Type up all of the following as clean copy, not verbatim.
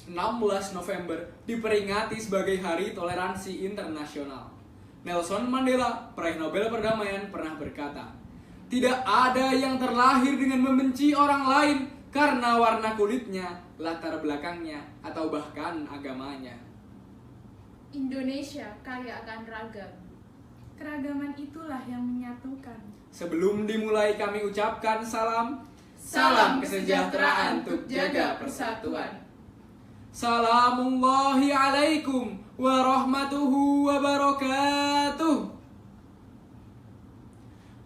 16 November diperingati sebagai Hari Toleransi Internasional. Nelson Mandela, peraih Nobel Perdamaian, pernah berkata, "Tidak ada yang terlahir dengan membenci orang lain karena warna kulitnya, latar belakangnya, atau bahkan agamanya." Indonesia kaya akan ragam. Keragaman itulah yang menyatukan. Sebelum dimulai kami ucapkan salam kesejahteraan untuk jaga persatuan. Salamullahi alaikum warahmatuhu wabarakatuh.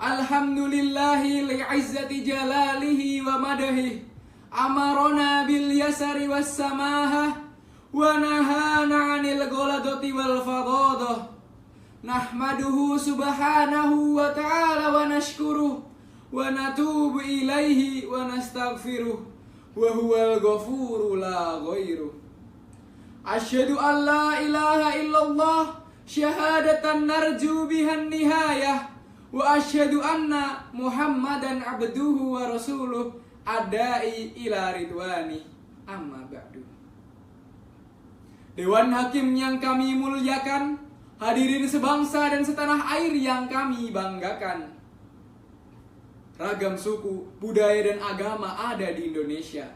Alhamdulillahi li'izzati jalalihi wa madahi amarona bil yasari was samahah wa nahana 'anil ghaladati wal fadadah. Nahmaduhu subhanahu wa ta'ala wa nashkuruh wa natubu ilaihi wa nastaghfiruh wa huwal ghafuru la ghairuh. Asyhadu an la ilaha illallah syahadatan narju bihan nihayah wa asyhadu anna Muhammadan abduhu wa rasuluh adai ila ridwani amma ba'du. Dewan Hakim yang kami muliakan, hadirin sebangsa dan setanah air yang kami banggakan. Ragam suku, budaya dan agama ada di Indonesia.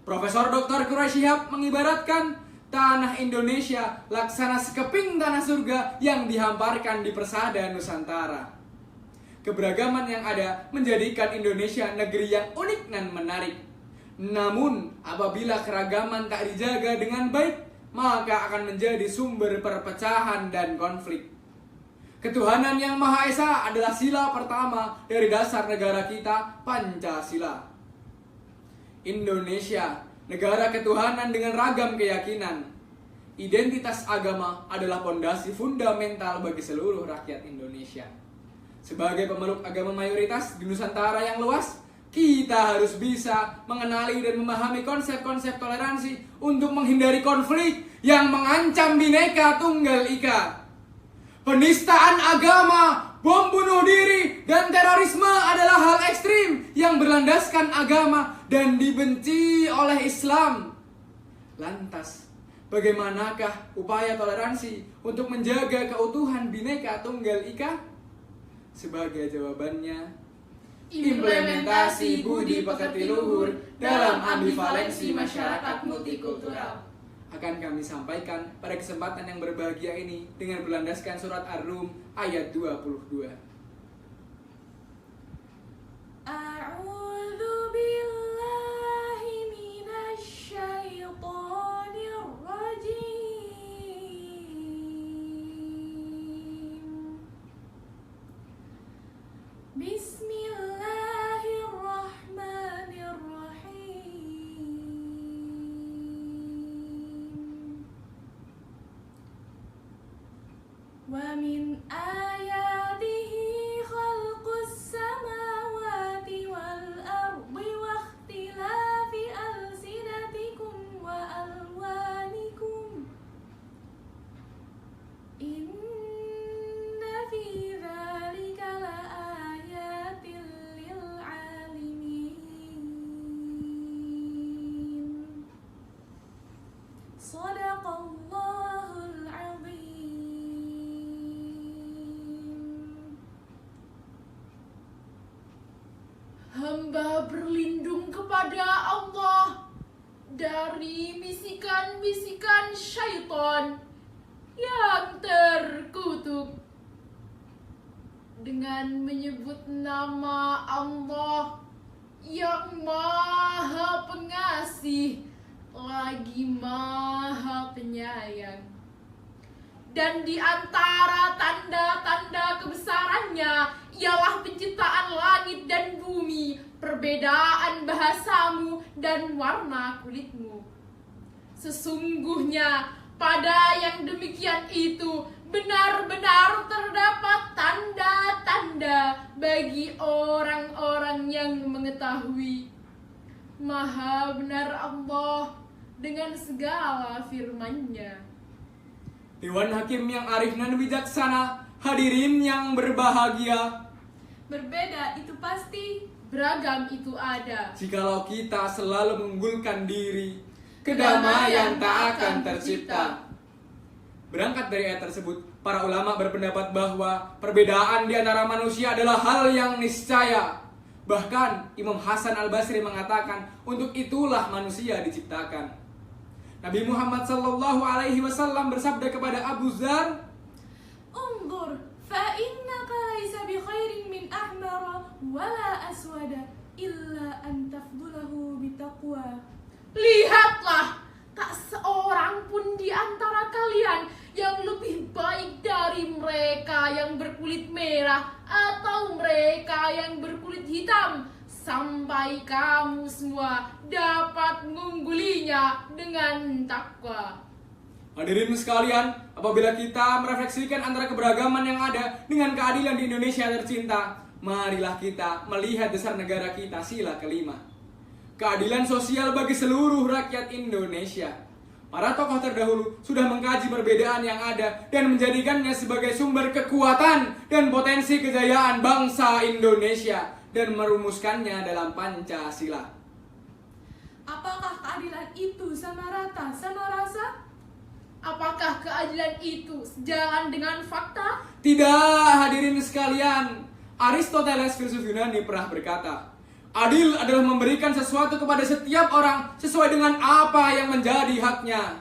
Profesor Dr. Quraish Shihab mengibaratkan tanah Indonesia laksana sekeping tanah surga yang dihamparkan di persada Nusantara. Keberagaman yang ada menjadikan Indonesia negeri yang unik dan menarik. Namun, apabila keragaman tak dijaga dengan baik, maka akan menjadi sumber perpecahan dan konflik. Ketuhanan yang Maha Esa adalah sila pertama dari dasar negara kita, Pancasila. Indonesia, negara ketuhanan dengan ragam keyakinan. Identitas agama adalah fondasi fundamental bagi seluruh rakyat Indonesia. Sebagai pemeluk agama mayoritas di Nusantara yang luas, kita harus bisa mengenali dan memahami konsep-konsep toleransi untuk menghindari konflik yang mengancam Bhinneka Tunggal Ika. Penistaan agama, bom bunuh diri, dan terorisme adalah hal ekstrim yang berlandaskan agama dan dibenci oleh Islam. Lantas, bagaimanakah upaya toleransi untuk menjaga keutuhan Bhinneka Tunggal Ika? Sebagai jawabannya, implementasi budi pekerti luhur dalam ambivalensi masyarakat multikultural akan kami sampaikan pada kesempatan yang berbahagia ini dengan berlandaskan surat Ar-Rum ayat 22. A'udzu billahi minasy syaithanir rajim. Wa min ayatihi khalqus samawati wal ardi wa ikhtilafi alsinatikum wa alwanikum. Inna fi dzalika laayatin lil alimin. Shadaqallahul azim. Hamba berlindung kepada Allah dari bisikan-bisikan syaitan yang terkutuk. Dengan menyebut nama Allah yang Maha Pengasih lagi Maha Penyayang. Dan di antara tanda-tanda kebesarannya ialah penciptaan langit dan bumi, perbedaan bahasamu dan warna kulitmu. Sesungguhnya pada yang demikian itu benar-benar terdapat tanda-tanda bagi orang-orang yang mengetahui. Maha benar Allah dengan segala firman-Nya. Dewan Hakim yang arif dan bijaksana, hadirin yang berbahagia. Berbeda itu pasti, beragam itu ada. Jikalau kita selalu mengunggulkan diri kedamaian tak akan tercipta. Berangkat dari ayat tersebut, para ulama berpendapat bahwa perbedaan di antara manusia adalah hal yang niscaya. Bahkan Imam Hasan Al-Basri mengatakan, untuk itulah manusia diciptakan. Nabi Muhammad SAW bersabda kepada Abu Dzar, انظر فإنك ليس بخير من أحمر ولا أسود إلا أن تفضله بتقوى. Lihatlah, tak seorang pun di antara kalian yang lebih baik dari mereka yang berkulit merah atau mereka yang berkulit hitam, sampai kamu semua dapat mengunggulinya dengan takwa. hadirin sekalian, apabila kita merefleksikan antara keberagaman yang ada dengan keadilan di Indonesia tercinta, marilah kita melihat dasar negara kita, sila kelima. Keadilan sosial bagi seluruh rakyat Indonesia. Para tokoh terdahulu sudah mengkaji perbedaan yang ada dan menjadikannya sebagai sumber kekuatan dan potensi kejayaan bangsa Indonesia dan merumuskannya dalam Pancasila. Apakah keadilan itu sama rata, sama rasa? Apakah keadilan itu sejalan dengan fakta? Tidak, hadirin sekalian. Aristoteles, filsuf Yunani, pernah berkata, adil adalah memberikan sesuatu kepada setiap orang sesuai dengan apa yang menjadi haknya.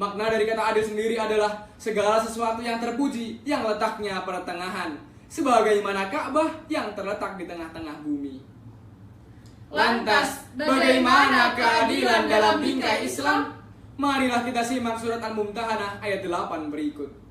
Makna dari kata adil sendiri adalah segala sesuatu yang terpuji yang letaknya pertengahan, sebagaimana Ka'bah yang terletak di tengah-tengah bumi. Lantas, bagaimana keadilan dalam bingkai Islam? Marilah kita simak surat Al-Mumtahanah ayat 8 berikut.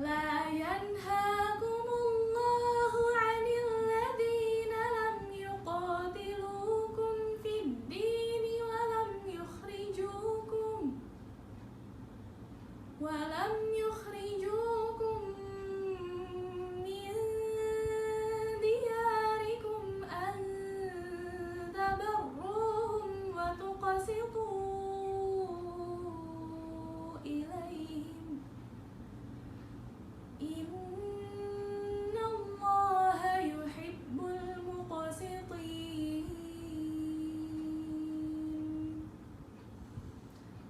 لا ينهاكم الله عن الذين لم يقاتلوكم في الدين ولم يخرجوكم من دياركم أن تبروهم وتقسطوا إليهم إن الله يحب المقسطين.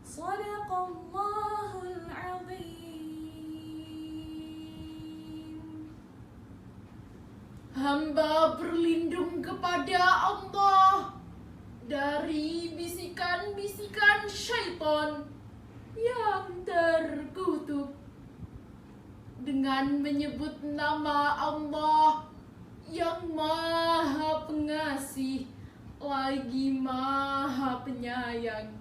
صدق الله العظيم. Hamba berlindung kepada Allah dari bisikan-bisikan syaitan yang terkutuk dengan menyebut nama Allah yang Maha Pengasih lagi Maha Penyayang.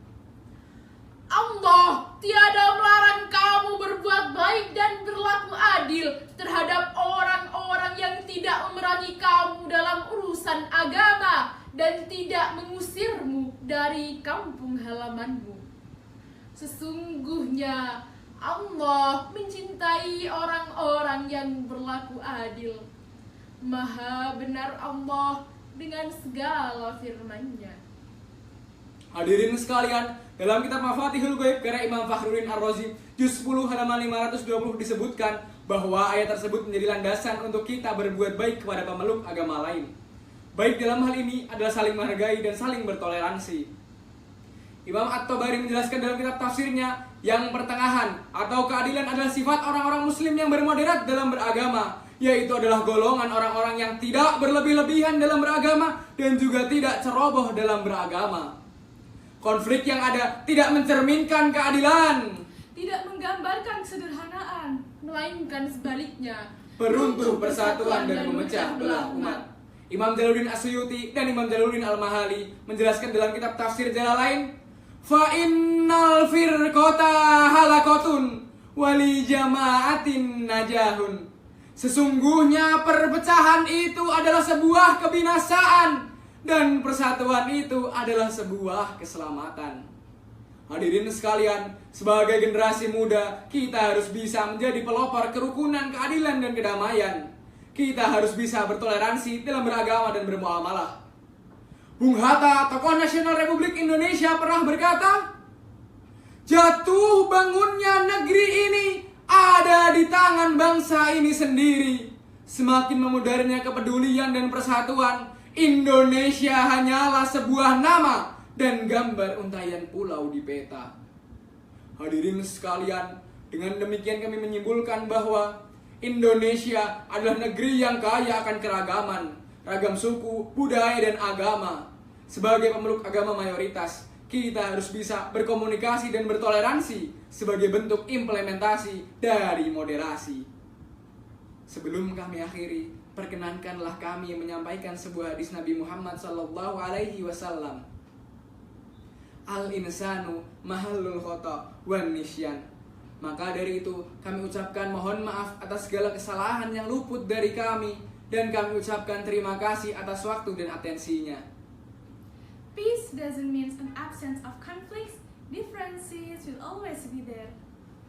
Allah tiada melarang kamu berbuat baik dan berlaku adil terhadap orang-orang yang tidak memerangi kamu dalam urusan agama dan tidak mengusirmu dari kampung halamanmu. Sesungguhnya Allah mencintai orang-orang yang berlaku adil. Maha benar Allah dengan segala firman-Nya. Hadirin sekalian, dalam kitab Mafatihul Ghaib karya Imam Fakhruddin Ar-Razi juz 10 halaman 520 disebutkan bahwa ayat tersebut menjadi landasan untuk kita berbuat baik kepada pemeluk agama lain. Baik dalam hal ini adalah saling menghargai dan saling bertoleransi. Imam At-Tabari menjelaskan dalam kitab tafsirnya, yang pertengahan atau keadilan adalah sifat orang-orang muslim yang bermoderat dalam beragama, yaitu adalah golongan orang-orang yang tidak berlebih-lebihan dalam beragama dan juga tidak ceroboh dalam beragama. Konflik yang ada tidak mencerminkan keadilan, Tidak menggambarkan kesederhanaan, Melainkan sebaliknya, beruntuh persatuan dan memecah belah umat. Imam Jalaluddin As-Suyuti dan Imam Jalaluddin Al-Mahali menjelaskan dalam kitab tafsir Jalalain, fa innal firqata halakotun wali jama'atin najahun. Sesungguhnya perpecahan itu adalah sebuah kebinasaan dan persatuan itu adalah sebuah keselamatan. Hadirin sekalian, sebagai generasi muda, kita harus bisa menjadi pelopor kerukunan, keadilan, dan kedamaian. Kita harus bisa bertoleransi dalam beragama dan bermuamalah. Bung Hatta, tokoh nasional Republik Indonesia, pernah berkata, "Jatuh bangunnya negeri ini ada di tangan bangsa ini sendiri." Semakin memudahnya kepedulian dan persatuan, Indonesia hanyalah sebuah nama dan gambar untayan pulau di peta. Hadirin sekalian, dengan demikian kami menyimpulkan bahwa Indonesia adalah negeri yang kaya akan keragaman, ragam suku, budaya, dan agama. Sebagai pemeluk agama mayoritas, kita harus bisa berkomunikasi dan bertoleransi sebagai bentuk implementasi dari moderasi. Sebelum kami akhiri, perkenankanlah kami menyampaikan sebuah hadis Nabi Muhammad SAW. Al-insanu mahallul khata' wan nisyan. Maka dari itu kami ucapkan mohon maaf atas segala kesalahan yang luput dari kami, dan kami ucapkan terima kasih atas waktu dan atensinya. Peace doesn't mean an absence of conflicts. Differences will always be there.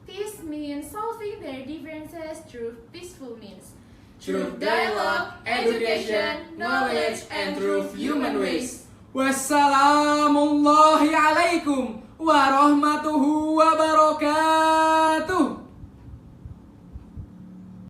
Peace means solving their differences through peaceful means. Through dialogue, education, knowledge, and through human ways. Wassalamualaikum warahmatullahi wabarakatuh.